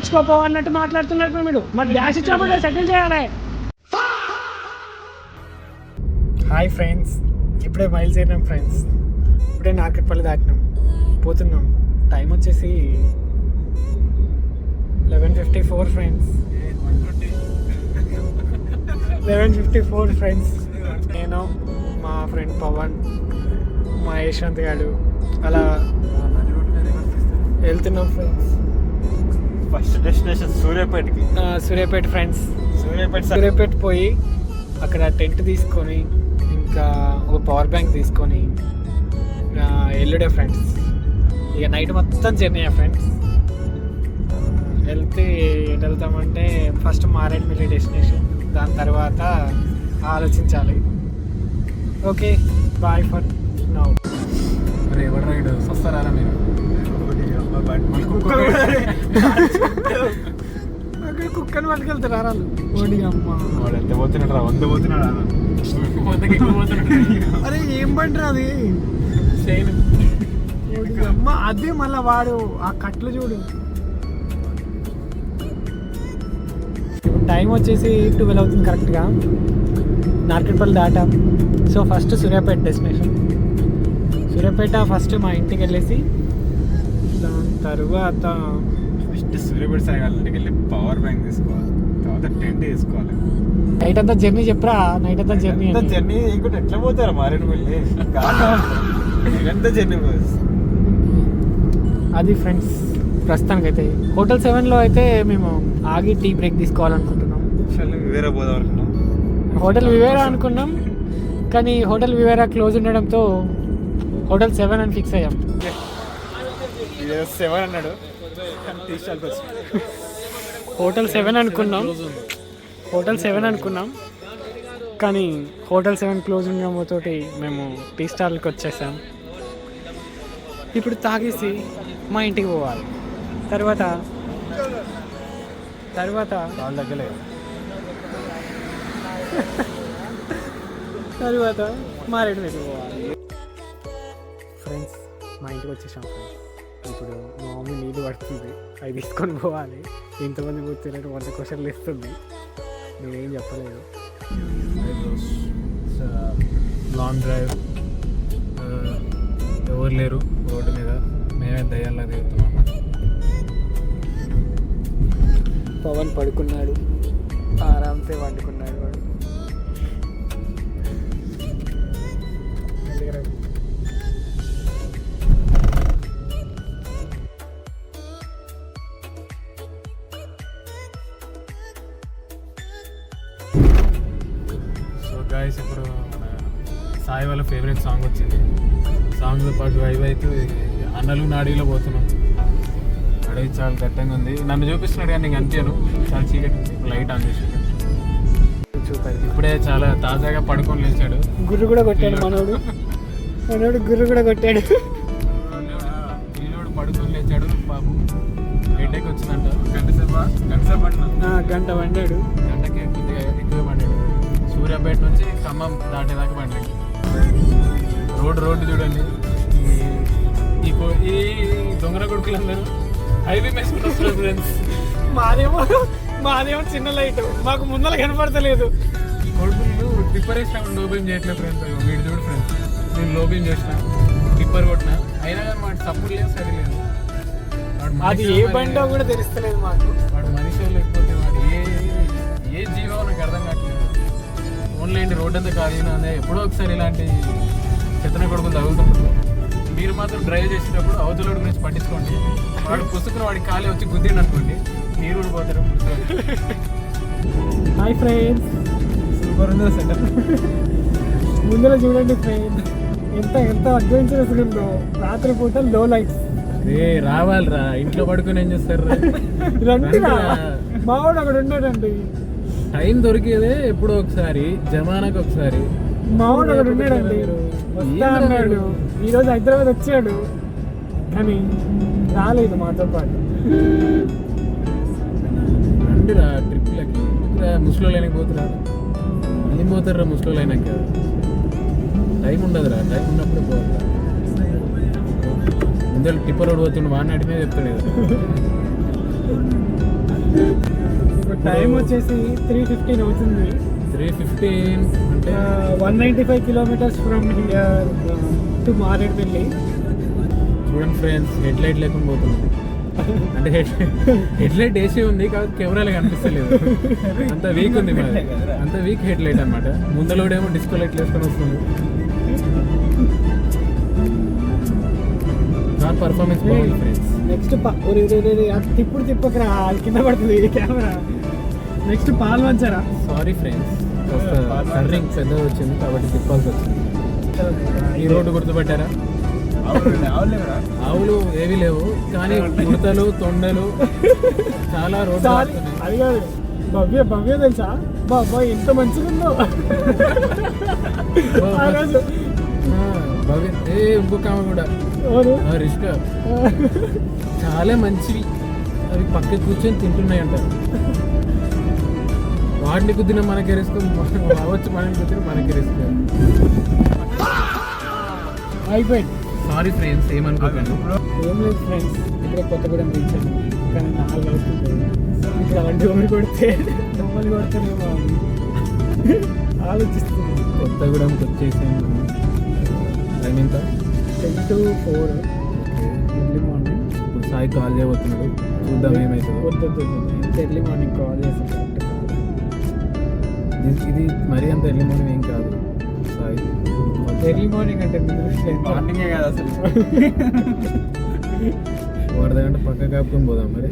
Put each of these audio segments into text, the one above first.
ఇచ్చుకోపో అన్నట్టు మాట్లాడుతున్నారు మీరు. మరి డాష్ ఇచ్చినప్పుడు సెటిల్ చేయాలి. హాయ్ ఫ్రెండ్స్, ఇప్పుడే బయలుదేరినాం ఫ్రెండ్స్. ఇప్పుడే నార్కెట్పల్లి దాటినాం, పోతున్నాం. టైం వచ్చేసి 11:54 ఫ్రెండ్స్. 11:54 ఫ్రెండ్స్. నేను, మా ఫ్రెండ్ పవన్, మా యశ్వంత్ గారు అలా వెళ్తున్నాం ఫ్రెండ్స్. ఫస్ట్ డెస్టినేషన్ సూర్యాపేటకి. సూర్యాపేట ఫ్రెండ్స్. సూర్యాపేట పోయి అక్కడ టెంట్ తీసుకొని ఇంకా ఒక పవర్ బ్యాంక్ తీసుకొని ఎల్లుడే ఫ్రెండ్స్. ఇక నైట్ మొత్తం జర్నీ ఫ్రెండ్స్. ఎటు వెళ్తామంటే ఫస్ట్ మారేడుమిల్లి డెస్టినేషన్, దాని తర్వాత ఆలోచించాలి. Okay, bye for now. అరే ఎవరు రైడ్ వస్తారా మీరు? కుక్కని పట్టుకెళ్తారా వాళ్ళు? ఓడి అమ్మ, వాడు ఎంత పోతున్నాడు రా, 100 పోతున్నాడు. అరే ఏం బండి అది అమ్మ, అదే మళ్ళా వాడు ఆ కట్లు చూడు. టైం వచ్చేసి 12 అవుతుంది కరెక్ట్గా. నార్కెట్పల్లి దాటా. So first Suryapet destination. Suryapet first మా ఇంటికి వెళ్ళేసి దాని తర్వాత ఫస్ట్ సూర్యాపేట సాగాలంటికి వెళ్ళి పవర్ బ్యాంక్ తీసుకోవాలి, తర్వాత టెంట్ తీసుకోవాలి. నైట్ అంతా జర్నీ చెప్పరా? నైట్ అంతా జర్నీ ఇంకోటి ఎట్లా పోతారు మారేడుమిల్లి? ఎంత జర్నీ అది ఫ్రెండ్స్. ప్రస్తుతానికైతే హోటల్ 7లో అయితే మేము ఆగి టీ బ్రేక్ తీసుకోవాలనుకుంటున్నాం. వివేరా పోదాం అనుకున్నాం. హోటల్ వివేరా అనుకున్నాం, కానీ హోటల్ వివేరా క్లోజ్ ఉండడంతో హోటల్ 7 అని ఫిక్స్ అయ్యాం. 7 అన్నాడు, హోటల్ 7 అనుకున్నాం, కానీ హోటల్ 7 క్లోజ్ ఉండడంతో మేము టీ స్టాల్కి వచ్చేసాం. ఇప్పుడు తాగేసి మా ఇంటికి పోవాలి. తర్వాత మారేడుమిల్లి పోవాలి. ఫ్రెండ్స్, మా ఇంటికి వచ్చేసాం ఫ్రెండ్స్. ఇప్పుడు మా మమ్మీ నీళ్ళు పడుతుంది, అవి తీసుకొని పోవాలి. ఇంతమంది కూర్చున్నట్టు 100 క్వశ్చన్లు ఇస్తుంది, నేనేం చెప్పలేదు. లాంగ్ డ్రైవ్, ఎవరు లేరు రోడ్డు మీద, మేమే దయ్యాల్లా దిగుతున్నాం. పవన్ పడుకున్నాడు, ఆరాంసే వండుకున్నాడు వాడు. సో గాయస్, ఇప్పుడు మన సాయి వాళ్ళ ఫేవరెట్ సాంగ్ వచ్చింది. సాంగ్తో పాటు వైబ్ అవుతూ అన్నలు నాడీలో పోతున్నాం. అడవి చాలా దట్టంగా ఉంది. నన్ను చూపిస్తున్నాడు కానీ నీకు అనిపించను, చాలా చీకటి ఉంది. లైట్ ఆన్ చేసి ఇప్పుడే చాలా తాజాగా పడుకొని లేచాడు. గుర్రు కూడా కొట్టాడు మనోడు గుర్రు కూడా కొట్టాడు. పిల్లోడు పడుకొని లేచాడు బాబు. హెడేక్ వచ్చిందంట. గంట వండాడు. గంటకి కొద్దిగా ఎక్కువ పండాడు. సూర్యాపేట నుంచి ఖమ్మం దాటేదాకా పండాడు. రోడ్డు చూడండి. ఈ దొంగల కొడుకులందరూ హైవే వేసుకుంటూ వస్తున్నారు ఫ్రెండ్స్. మాదేమో చిన్న లైట్, మాకు ముందర కనపడతలేదు. కొడుకులు టిప్పర్ వేసినా లోబేం చేయట్లేదు ఫ్రెండ్స్. వీడు చూడు ఫ్రెండ్స్, నేను లోబేం చేసిన, టిప్పర్ కొట్టిన, అయినా కానీ వాడు సపోర్ట్ లేదు, సరి లేదు. అది ఏ బండో కూడా తెలుస్తలేదు మాకు. వాడు మనిషి లేకపోతే వాడు ఏ జీవో నాకు అర్థం కావట్లేదు. ఓన్లీ ఏంటి రోడ్డు అంతా ఖాళీనా అదే. ఎప్పుడో ఒకసారి ఇలాంటి చెత్తన కొడుకులు తగులుతుంటారు. మీరు మాత్రం డ్రైవ్ చేసేటప్పుడు అవతల గురించి పట్టించుకోండి. వాడు పుస్తకం వాడి ఖాళీ వచ్చి గుద్దిండి అనుకోండి, మీరు కూడా పోతారు. హాయ్ ఫ్రెండ్స్, సూపర్ ఉంది సెటప్. ముందర చూడండి ఫ్రెండ్స్, ఎంత అడ్వెంచరస్ ఉందో. రాత్రి పూట లో లైట్స్. రావాలిరా, ఇంట్లో పడుకొని ఏం చేస్తారు? రండి, మావాడు అక్కడ ఉన్నాడండి. టైం దొరికేదే ఎప్పుడో ఒకసారి, జమానాకి ఒకసారి. మావాడు అక్కడ ఉన్నాడండి, వస్తా అన్నాడు. ఈరోజు హైదరాబాద్ వచ్చాడు, కానీ రాలేదు మాతో పాటు. రండిరా ట్రిప్లకి. ముసలో లైన్కి పోతురా, ఏం పోతారా ముసలో లైన్కి? టైం ఉండదురా, టైం ఉన్నప్పుడే పోతారా. ముందర టిప్పర్ రోడ్ పోతుండే వాడిని అడిగినే చెప్తాడు కదా. ఇప్పుడు టైం వచ్చేసి 3:15 అవుతుంది. 3:15 అంటే 195 kilometres from here to Maredumilli. చూడండి ఫ్రెండ్స్, హెడ్ లైట్ లేకుండా పోతుంది. అంటే హెడ్ లైట్ వేసి ఉంది కాబట్టి కెమెరాలో కనిపిస్తలేదు. అంత వీక్ ఉంది మరి, అంత వీక్ హెడ్ లైట్ అనమాట. ముందలోడేమో డిస్కో లైట్ వేసుకొని వస్తుంది. కార్ పర్ఫార్మెన్స్ బాగుంది ఫ్రెండ్స్. నెక్స్ట్ తిప్పుడు తిప్పకరా, కింద పడుతుంది కెమెరా. నెక్స్ట్ పాలు వంచరా. సారీ ఫ్రెండ్స్, సర్రింగ్ పెద్దగా వచ్చింది కాబట్టి తిప్పాల్సి వచ్చింది. ఈ రోడ్డు గుర్తుపట్టారా? ఆవులు ఏవి లేవు కానీ ఉడతలు, తొండలు చాలా రోడ్డు. అది కాదు భవ్య, భవ్య తెలుసా? బాబా ఎంత మంచిగా ఉందో భవ్య. ఇంకొక ఆమె కూడా రిష్క, చాలా మంచివి. అవి పక్కకి కూర్చొని తింటున్నాయంట. వాటిని కుదిరిన మనకి రిస్క్, రావచ్చు మనకి కుదిరిన మనకి రిస్క్. అయిపోయింది. సారీ ఫ్రెండ్స్, ఏమనుకోకండి. ఏం లేదు ఫ్రెండ్స్, ఇప్పుడే కొత్తగూడెం రీచాను కానీ 4 అవుతుంది. ఇప్పుడు అలాంటి ఎవరు కొడితే మమ్మల్ని కొడతానేమో ఆలోచిస్తుంది. కొత్తగూడెంకి వచ్చేసాము. టైం ఎంత? 10 to 4 ఎర్లీ మార్నింగ్. ఇప్పుడు సాయి కాల్ చేయబోతున్నాడు, చూద్దాం ఏమవుతుందో. వద్దు, ఎర్లీ మార్నింగ్ కాల్ చేస్తాను. ఇది మరీ అంత ఎర్లీ మార్నింగ్ ఏం కాదు సాయి. ఎర్లీ మార్నింగ్ అంటే మార్నింగే కాదు అసలు. వరద గంట పక్క కాపుకొని పోదాం మరి.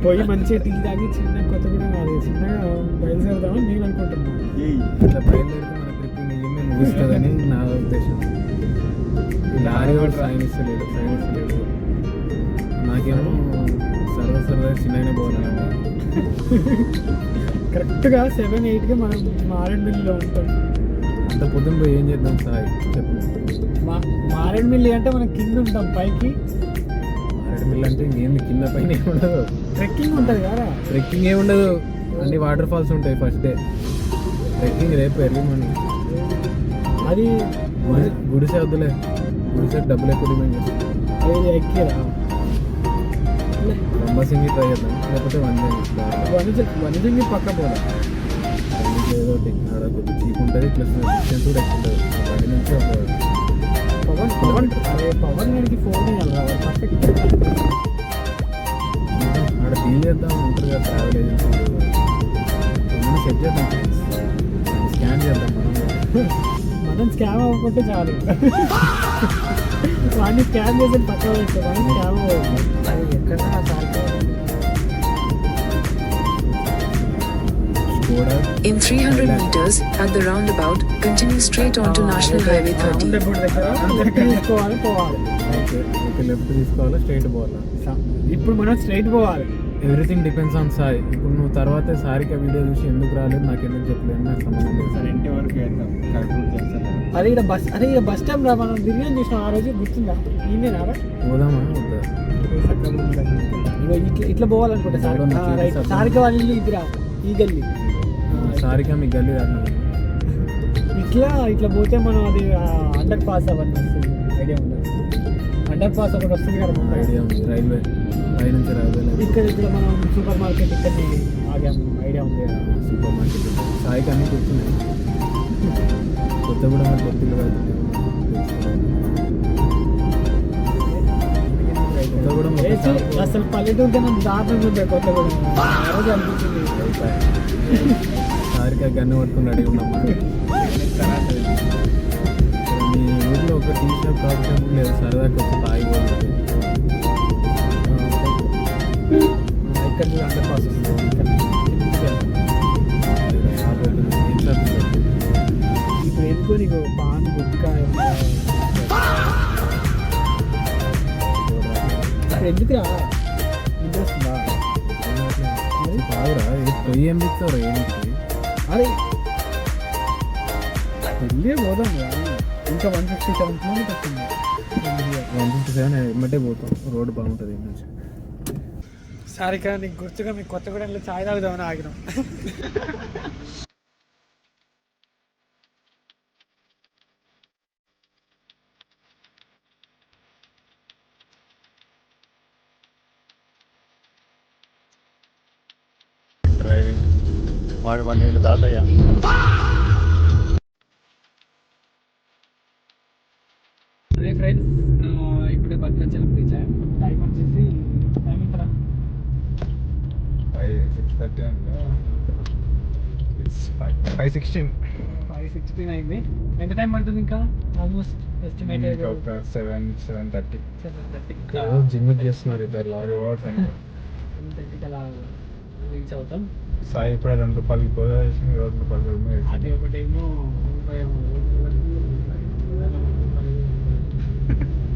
పోయి మంచిగా టీ తాగి కొత్తగూడెం కాదు, చిన్నగా బయలుదేరదామని నేను అనుకుంటున్నాను. ఇట్లా బయలుదేరితే మన ట్రిప్ నిజమే ముగుస్తుందని నా ఉద్దేశం. ఈ లారీ వాడు సాయనిస్తలేడు. నాకేమో సరదా చిన్నగానే పోవాలని. కరెక్ట్గా 7-8కి మనం మారేడుమిల్లిలో ఉంటాం. అంత పొద్దున్న పోయి ఏం చేద్దాం సాయి చెప్పు. మారేడుమిల్లి అంటే మనం కింద ఉంటాం, పైకి మారేడుమిల్లి అంటే ఇంకేంది, కింద పైన ఏముండదు. ట్రెక్కింగ్ ఉంటుంది కదా. ట్రెక్కింగ్ ఏముండదు, అన్ని వాటర్ ఫాల్స్ ఉంటాయి ఫస్ట్ డే. ట్రెక్కింగ్ రేపు ఎర్లీ మార్నింగ్. అది గుడిసె వద్దులే, గుడిసెకి డబ్బులు ఎక్కువ డిమాండ్ చేస్తాం. అది ఎక్కిరా రంబాసింగి ట్రై చేద్దాం, లేకపోతే వనజంగి పక్క పోదాం. ఏదో ఒకటి ఆడ కొద్దిగా చీప్ ఉంటుంది, ప్లస్ డిస్టెన్స్ కూడా ఎక్కువ ఉంటుంది. బండి నుంచి ఒక పవన్ గారికి ఫోన్ ఇవ్వాలి. పర్ఫెక్ట్ ఆడ డీల్ చేద్దాం ఉంటారు కదా ట్రావెల్ ఏజెన్సీ. సెట్ చేద్దాం, స్కాన్ చేద్దాం. మనం స్కామ్ అవ్వకుంటే చాలు. వాడిని స్కామ్ చేసి పక్క పెడతాం, వాడిని స్కామ్ అవ్వదు. అది ఎక్కడ In 300 meters, at the roundabout, continue straight onto National Highway 30. తీసుకోవాలి, పోవాలి. ఓకే, లెఫ్ట్ తీసుకోవాలా స్ట్రైట్ పోవాలా? ఇప్పుడు మనం స్ట్రైట్ పోవాలి. Everything depends on Sai. ఇప్పుడు నువ్వు తర్వాత సారికి ఆ వీడియో చూసి ఎందుకు రాలేదు, నాకు ఎందుకు చెప్పలేదు, నాకు సంబంధం లేదు. సరే ఇంటి వరకు వెళ్దాం, కరెక్ట్ చేస్తాను. అదే ఇక్కడ బస్ స్టాండ్ రా, మనం బిర్యానీ చూసినాం ఆ రోజు, గుర్తుందా? ఈయనే రారా, పోదామా వద్దా? ఇట్లా పోవాలనుకుంటా. సారిక వాళ్ళ ఇల్లు ఇదిరా, ఈ గల్లీ. సారిక మీ గల్లీ రాను. ఇట్లా పోతే మనం అది అండర్ పాస్ అవన్నీ వస్తుంది. ఐడియా ఉంది, అండర్ పాస్ ఒకటి వస్తుంది కదా. ఐడియా ఉంది, రైల్వే పై నుంచి రైల్వే. ఇక్కడ మనం సూపర్ మార్కెట్ ఇక్కడనే ఆగాము. ఐడియా ఉంది కదా, సూపర్ మార్కెట్. సాయికి అన్నీ కూర్చున్నాయి. కొత్తగూడెం కొత్తలు కడుతుంది. కొత్తగూడెం అసలు పల్లెటూరు కన్నా దారుణంగా ఉంటాయి కొత్తగూడెం. ఆ రోజు అనిపించింది. సారిక గన్ను పట్టుకుని రెడీ ఉన్నాం. మీ ఊళ్ళో ఒక టీ షాప్, కాఫీ షాప్ లేదు సరదాకి వచ్చి తాగిపోతుంది. ఇక్కడ అండర్ పాస్ వస్తుంది. ఇప్పుడు ఎందుకో నీకు పాన్ గుక్క ఇప్పుడు ఎందుకురా ఇంట్రెస్ట్ ఉందా? కాదురా, పొయ్యి ఏం చెప్తావు ఏంటి? అరే వెళ్ళే పోదాం కదా. ఇంకా 157 కిలోమీటర్స్ ఉంది. 157 ఎమ్మటే పోతాం, రోడ్డు బాగుంటుంది నుంచి. సారిక నీకు గుర్తుగా మీకు కొత్తగూడెంలో ఛాయ్ తాగుదామని ఆగినాం. వాడు 12 తాతయ్య. అదే ఫ్రెండ్స్, ఇప్పుడే భద్రాచలం రీచ్ అయ్యాం. టైం వచ్చేసి టైం ఎంత? 5:16. 5:16 అయింది. ఎంత టైం పడుతుంది ఇంకా? Almost estimated 7:30. 7:30 జిమ్ చేస్తున్నారు ఇద్దరు. 7:30 అలా రీచ్ అవుతాం. సాయి ఇప్పుడు 2 రూపాయలకి గోదా వేసింది, 2 రూపాయలు అది ఒకటేమో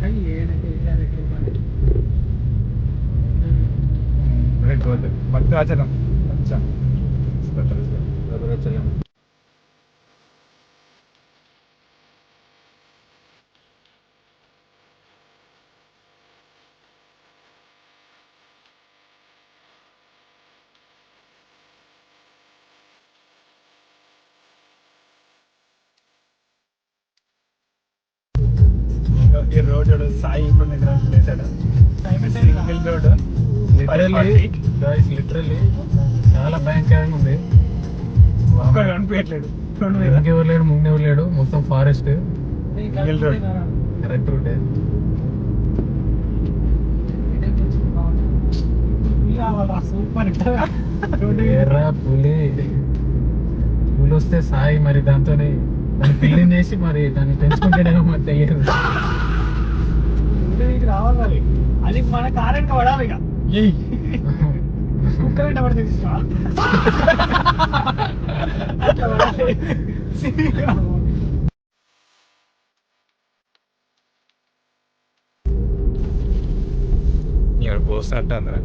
కానీ ఏదైతే భద్రాచలం. భద్రాచలం. ఈ రోడ్ సాయి ఇప్పుడు నిద్రలేసాడు. Single road. లిటరల్లీ చాలా భయంకరంగా ఉంది. కనిపించట్లేదు. ఇంకెవరు లేడు, ముందెవరు లేడు, మొత్తం ఫారెస్ట్. Single road. కరెక్ట్ రూటే. సూపర్ ఎర్రా పులి వస్తే సాయి మరి దాంతోనే దాన్ని క్లీన్ చేసి మరి దాన్ని పెంచుకుంటేనేమో మరి తెలియదు. రావాలి మరి. అది మన కారెంట్ పడాలి ఇక. కుక్క వెంట పడితే ఇక్కడ పోస్తున్నట్టు అందరూ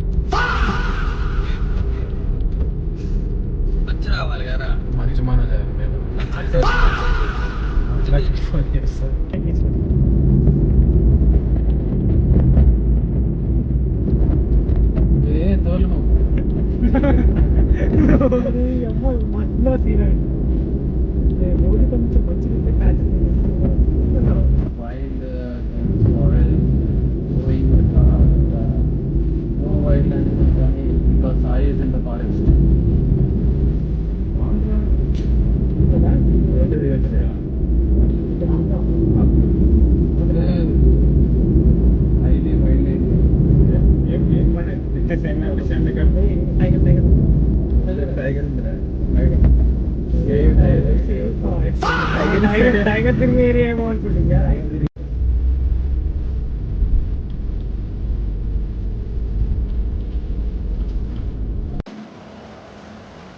మంచి రావాలి కదా. మంచి మన ఫోన్ చేస్తారు. తోలు అమ్మో మధ్యలో సీన్ రోడ్డు కొంచెం మంచిగా patch wild forest going no wild animals కానీ because Sai is in the forest. highly wild tiger తిరిగి ఏరియా ఏమో అనుకుంటుంది.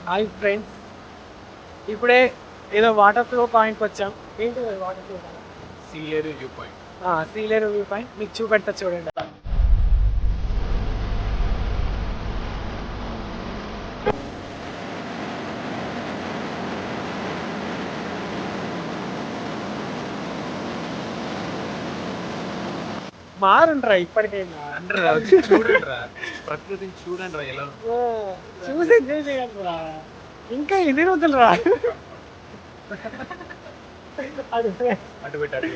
హాయ్ ఫ్రెండ్స్, ఇప్పుడే ఏదో వాటర్ ఫ్లో పాయింట్కి వచ్చాం. ఏంటి water flow point? Sileru view point. Sileru view point మీకు చూపెడతా చూడండి. మారండ్రా ఇప్పటికైనా. చూడండిరా, ప్రకృతిని చూడండిరా ఎలా చూసి ఎంజాయ్ చేయాలి రా. ఇంకా ఎన్ని రోజులు రా. అటు పెట్టాడు.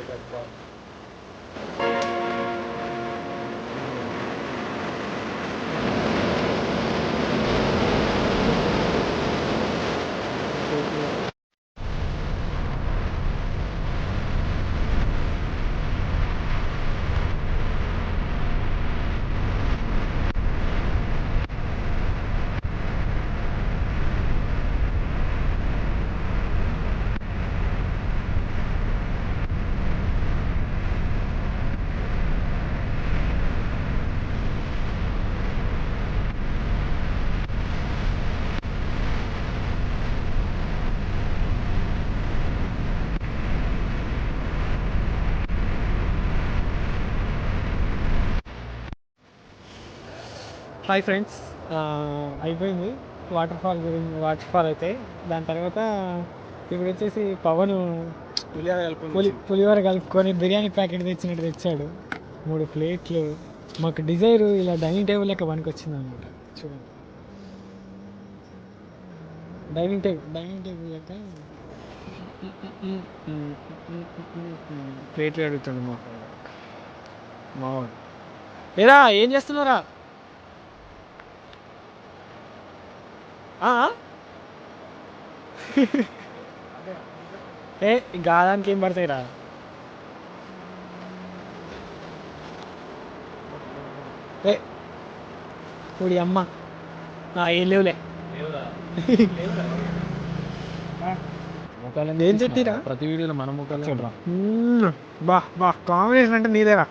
హాయ్ ఫ్రెండ్స్, అయిపోయింది వాటర్ ఫాల్ అయితే. దాని తర్వాత ఇప్పుడు వచ్చేసి పవన్ పులిహోర కలుపుకొని బిర్యానీ ప్యాకెట్ తెచ్చినట్టు తెచ్చాడు. 3 ప్లేట్లు. మాకు డిజైర్ ఇలా డైనింగ్ టేబుల్ లెక్క పనికొచ్చింది అనమాట. చూడండి, డైనింగ్ టేబుల్ లెక్క ప్లేట్లు అడుగుతాడు మావాడు. ఏరా ఏం చేస్తున్నారా? ఏ ఈ గాదానికి ఏం పడతాయి రా. ఏ ఊడి అమ్మ ఏం లేవులే. ఏం చెప్పిరా ప్రతి వీడియోలో మన ముఖాలు బా బా కాంబినేషన్ అంటే నీదేరా.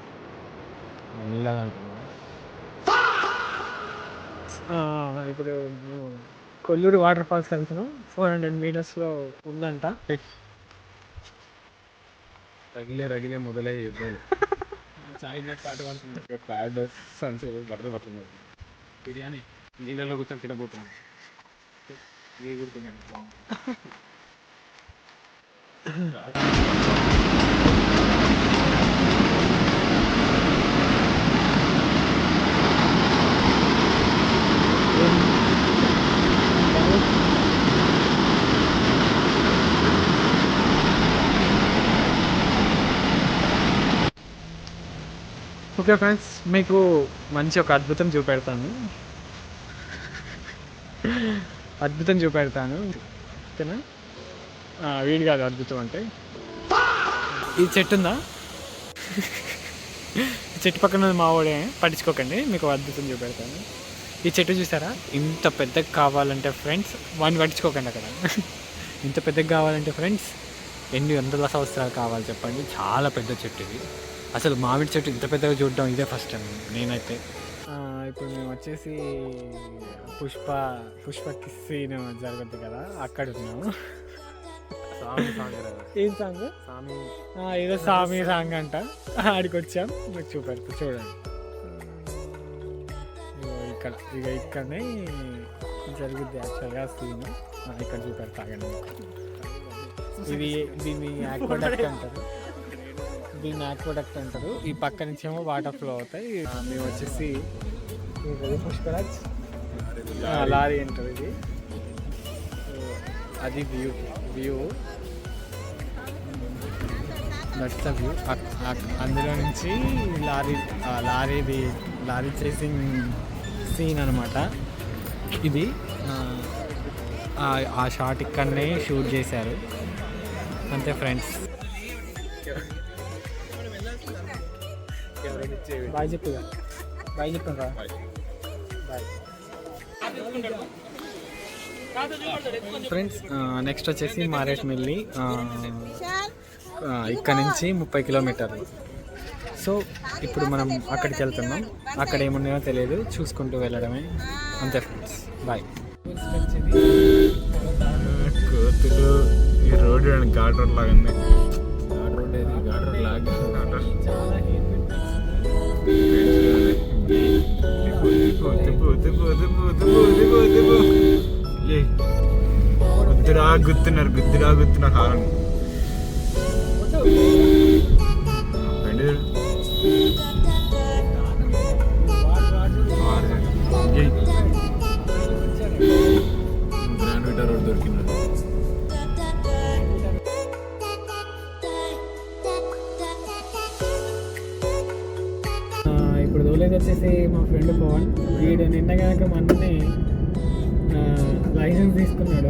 ఇప్పుడు కొల్లూరు వాటర్ ఫాల్స్ వెళ్తున్నాం. 400 మీటర్స్లో ఉందంట. రగిలే మొదలై బిర్యానీ నీళ్ళలో కూర్చొని తినబోతున్నాం. ఓకే ఫ్రెండ్స్, మీకు మంచి ఒక అద్భుతం చూపెడతాను. ఓకేనా? వీడి కాదు అద్భుతం అంటే. ఈ చెట్టు ఉందా, ఈ చెట్టు పక్కన ఉన్నది మా వాడే, పట్టించుకోకండి. మీకు అద్భుతం చూపెడతాను. ఈ చెట్టు చూసారా? ఇంత పెద్దగా కావాలంటే ఫ్రెండ్స్, వాడిని పట్టించుకోకండి అక్కడ. ఇంత పెద్దగా కావాలంటే ఫ్రెండ్స్ ఎన్ని వందల సంవత్సరాలు కావాలి చెప్పండి. చాలా పెద్ద చెట్టు ఇది. అసలు మామిడి చెట్టు ఇంత పెద్దగా చూడడం ఇదే ఫస్ట్ టైం నేనైతే. ఇప్పుడు మేము వచ్చేసి పుష్ప కిస్ సీన్ జరుగుతుంది కదా, అక్కడ ఉన్నాము. ఏం సాంగ్? ఏదో సామి సాంగ్ అంట. ఆడికి వచ్చాం, మీకు చూపెడతా చూడండి. ఇక్కడనే జరుగుద్ది యాక్చువల్గా సీన్. ఇక్కడ చూపెడతా. దీన్ని ఆక్వాడక్ట్ అంటారు. ఈ పక్క నుంచి ఏమో వాటర్ ఫ్లో అవుతాయి. మేము వచ్చేసి పుష్పరాజ్ లారీ అంటారు ఇది. అది వ్యూ దట్స్ ద వ్యూ. అందులో నుంచి లారీ చేసింగ్ సీన్ అనమాట ఇది. ఆ షాట్ ఇక్కడనే షూట్ చేశారు అంతే ఫ్రెండ్స్. బాయ్ చెప్పుగా, బాయ్ చెప్పండి. Bye friends. నెక్స్ట్ వచ్చేసి మారేట్మిల్లి. ఇక్కడ నుంచి 30 కిలోమీటర్లు. సో ఇప్పుడు మనం అక్కడికి వెళ్తున్నాం. అక్కడ ఏమున్నాయో తెలియదు, చూసుకుంటూ వెళ్ళడమే అంతే ఫ్రెండ్స్. బాయ్. కోతులు. ఈ రోడ్ ఘాట్ రోడ్ లాగా ఉంది. ఘాట్ రోడ్ ఏది? ఘాట్ రోడ్ లాగా గుద్దురా హారం. గ్రాండ్ రోడ్ దొరికినాడు. ఇప్పుడు దోలేది వచ్చేసి మా ఫ్రెండ్ పవన్. వీడు నిన్న కనుక మొన్ననే లైసెన్స్ తీసుకున్నాడు.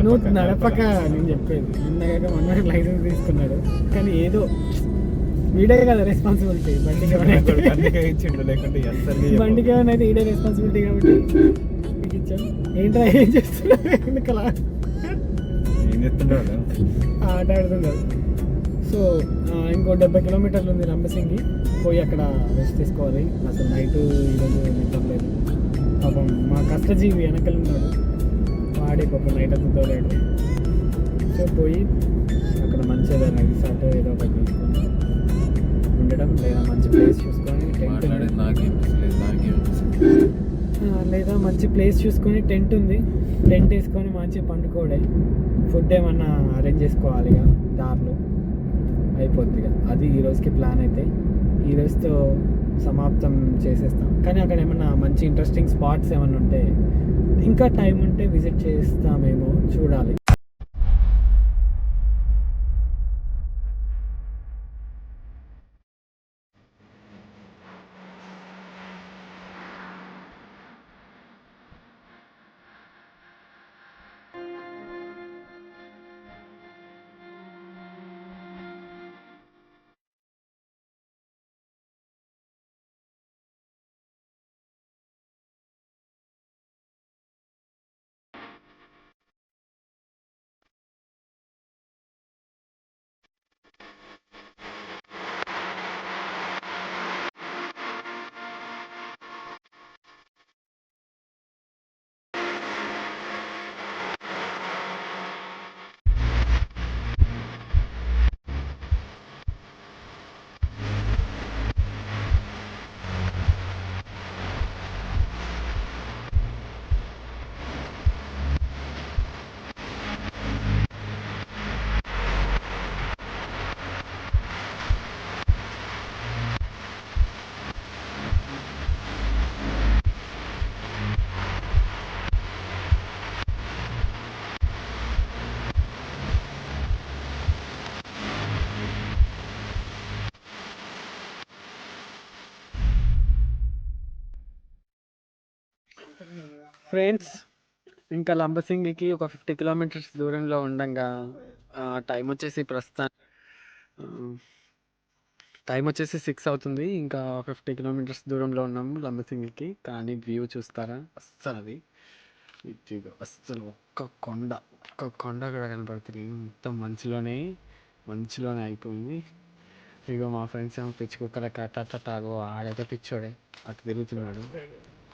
నువ్వు నడపక, నేను చెప్పేది. నిన్న కనుక మొన్న లైసెన్స్ తీసుకున్నాడు. కానీ ఏదో వీడే కదా రెస్పాన్సిబిలిటీ. బండికి ఏమైనా అయితే ఈడే రెస్పాన్సిబిలిటీ కాబట్టి ఇచ్చాం. ఏంట్రా ఏం చేస్తున్నాడు? ఎందుకలా ఆట ఆడుతున్నాడు. సో ఇంకో 70 కిలోమీటర్లు ఉంది రంబసింగి. పోయి అక్కడ రెస్ట్ తీసుకోవాలి. అసలు నైట్ ఈరోజు నిద్ర లేదు. పాపం మా కష్టజీవి వెనకలు ఉన్నాడు. వాడే పాపం నైట్ అంతా తోలాడు. సో పోయి అక్కడ మంచి ఏదైనా రిసార్ట్ ఏదో ఒకటి తీసుకొని ఉండడం, లేదా మంచి ప్లేస్ చూసుకొని లేదా మంచి ప్లేస్ చూసుకొని టెంట్ ఉంది, టెంట్ వేసుకొని మంచిగా పండుకోవడే. ఫుడ్ ఏమన్నా అరేంజ్ చేసుకోవాలి ఇక దారిలో, అయిపోద్ది ఇక. అది ఈరోజుకి ప్లాన్ అయితే ఈ రోజుతో సమాప్తం చేసేస్తాం. కానీ అక్కడ ఏమన్నా మంచి ఇంట్రెస్టింగ్ స్పాట్స్ ఏమన్నా ఉంటే, ఇంకా టైం ఉంటే విజిట్ చేస్తామేమో, చూడాలి. ఫ్రెండ్స్, ఇంకా లంబసింగికి ఒక 50 కిలోమీటర్స్ దూరంలో ఉండగా టైం వచ్చేసి టైం వచ్చేసి 6 అవుతుంది. ఇంకా 50 కిలోమీటర్స్ దూరంలో ఉన్నాము లంబసింగికి. కానీ వ్యూ చూస్తారా, అస్సలు అది ఇదిగో అస్సలు ఒక్క కొండ కూడా కనపడుతుంది. మొత్తం మంచులోనే అయిపోయింది. ఇగో మా ఫ్రెండ్స్ ఏమో పిచ్చి కుక్కల కట్టాగో ఆడైతే పిచ్చోడే అటు తిరుగుతున్నాడు.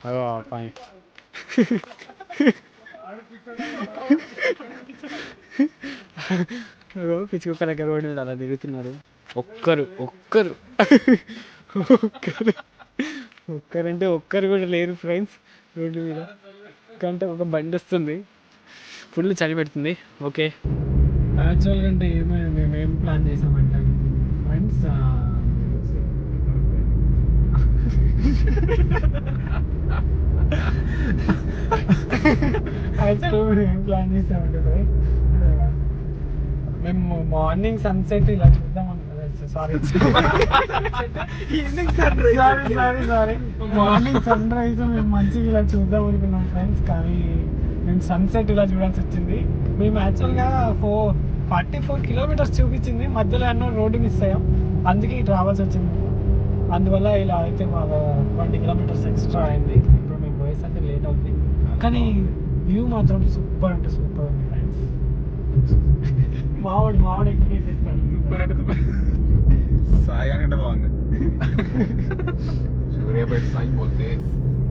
అగో పైన పిచ్చి కుక్కల రోడ్డు మీద అలా తిరుగుతున్నారు. ఒక్కరంటే ఒక్కరు కూడా లేరు ఫ్రెండ్స్ రోడ్డు మీద. కంటే ఒక బండి వస్తుంది, ఫుల్ చలి పెడుతుంది. ఓకే, యాక్చువల్గా అంటే మేము ప్లాన్ చేసామంటే ఫ్రెండ్స్, యాక్చువల్గా ఏం ప్లాన్ చేసామంటే మేము మార్నింగ్ సన్సెట్ ఇలా చూద్దాం అనుకున్నాం. సారీ మార్నింగ్ సన్ రైజ్ మేము మంచిగా ఇలా చూద్దాం అనుకున్నాం ఫ్రెండ్స్. కానీ మేము సన్సెట్ ఇలా చూడాల్సి వచ్చింది. మేము యాక్చువల్గా 44 కిలోమీటర్స్ చూపించింది, మధ్యలో ఎన్నో రోడ్డు మిస్ అయ్యాం, అందుకే ఇటు రావాల్సి వచ్చింది. అందువల్ల ఇలా అయితే మాకు 20 కిలోమీటర్స్ ఎక్స్ట్రా అయింది. ఇప్పుడు మేము పోయేసరికి లేట్ అవుతుంది. కానీ వ్యూ మాత్రం సూపర్ అంటే సూపర్ ఉంది ఫ్రెండ్స్. మామిడి ఎక్కిస్తాడు సూపర్ అంటే సూపర్. సాయి అంటే బాగుంది. సూర్యాపేట సాయి పోతే